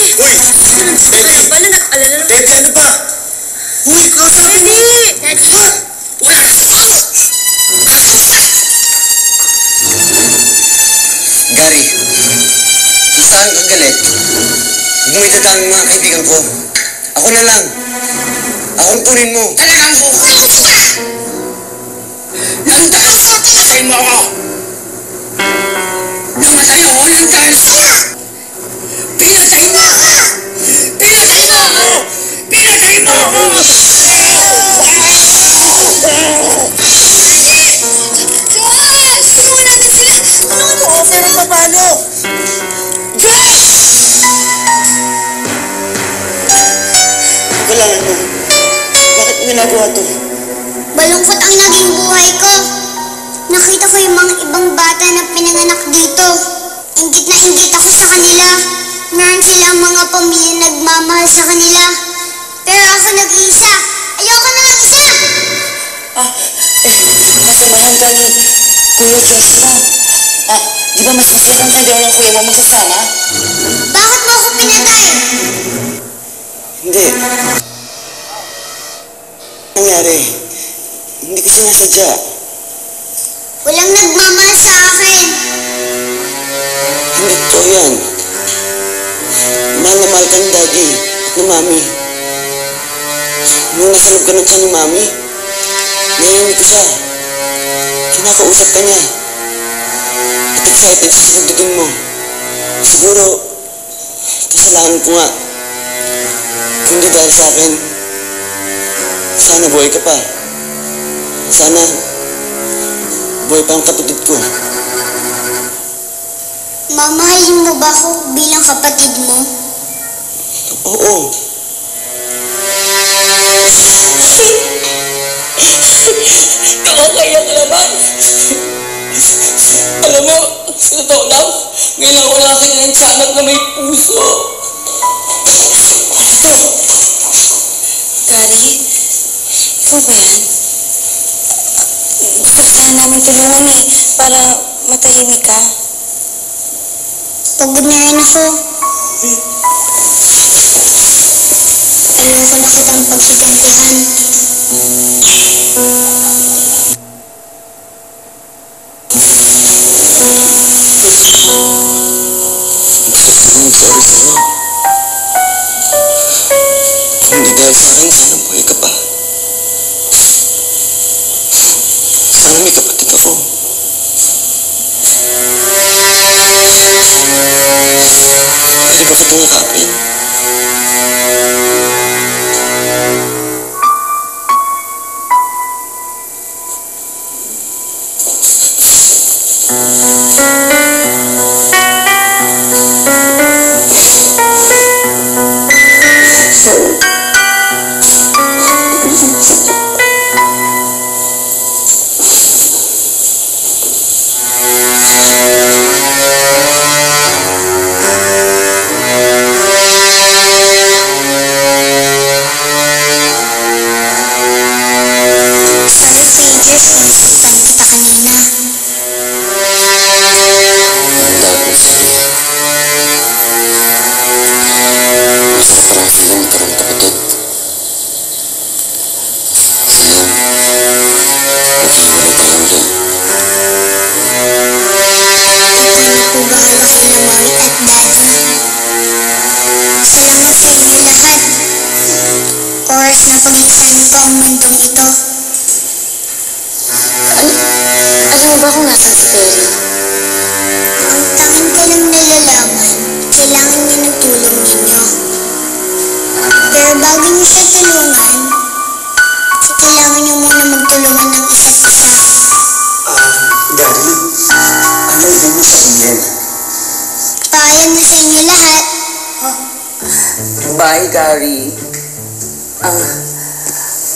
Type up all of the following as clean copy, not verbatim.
Uy! Daddy! Paano nag-alala naman? Daddy, ano ba? Uy, kausapin mo! Daddy! Ha? Wala ka sa ako! Gary, kung saan kang galit, huwag mo itadaan ng mga kaibigan ko. Ako na lang. Akong kunin mo. Talagang kukunin kita! Nang dahil sa pinatay mo ako! Namatay ako ng dahil sa'yo! Pinatay mo ako! Pinatay mo ako! Pinatay mo ako! Josh! Tulungan natin sila! Tulungan mo! Oo, pero paano? Josh! Kailangan mo. Bakit mo ginagawa to? Balungkot ang naging buhay ko. Nakita ko yung mga ibang bata na pinanganak dito. Inggit na inggit ako sa kanila. Meron silang mga pamilya nagmamahal sa kanila. Pero ako nag-iisa. Ayoko na mag-isa! Masamahan ka ni Kuya Josh mo. Di ba mas masarap tayo daw ng kuya mo magsasama? Bakit mo ako pinatay? Hindi. Nangyari. Hindi ko sinasadya. Walang nagmamahal sa akin. Hindi totoo yan. Mahal na mahal ka ng daddy at ng mami. Nung nasa loob ka ng tiyan ni mami, narinig ko siya. Kinakausap ka niya. At excited siya sa pagdating mo. Siguro, kasalanan ko nga. Kung di dahil sa akin, sana buhay ka pa. Sana, buhay pa ang kapatid ko. Mamahalin mo ba ako bilang kapatid mo? Oo. Nakakaiyak naman. Alam mo, sa totoo lang, ngayon ako nakakita ng tiyanak na may puso. Gary? Ikaw ba yan? Gusto ka sana namin tulungan para matahimik ka. Pagod na rin ako. Ayoko na kitang pagsigantihan. Gusto ko lang mag-sorry sa'yo. Kung di dahil sa akin, sana buhay ka pa. Sana may kapatid ako. Pwede ba kitang yakapin? Sorry, Pages. Nasaktan kita kanina. Handa ako sa'yo. Masarap parang feeling magkaroon ng kapatid. Sayang, maghiwalay tayo ulit. Ikaw na po bahala kay Mami at Daddy. Salamat sa inyo lahat. Oras na paglikhan ko ang mundong ito. Alam mo ba kung nasan si Perry? Ang tanging ko lang nalalaman, kailangan niya ng tulong ninyo. Pero bago niyo siya tulungan, kailangan niyo muna magtulungan ng isa't isa. Gary, ano ibig mo sabihin? Paalam na sa inyo lahat. Bye, Gary.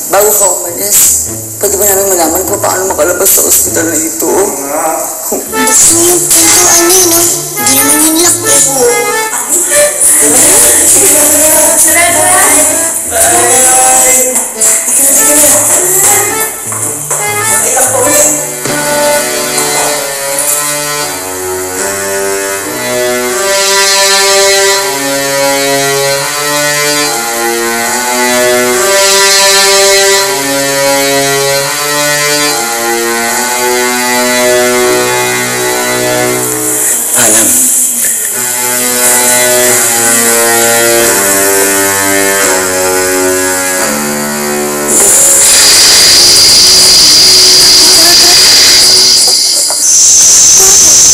Bago ka umalis, pwede ba namin malaman kung paano makalabas sa ospital na ito? Buksan niyo yung pintuan niyo, no? Hindi naman yung lock eh.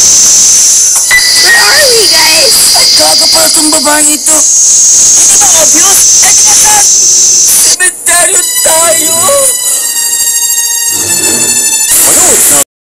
Where are we, guys? Ay, gaga pala itong babaeng ito. Hindi ba obvious? Eto na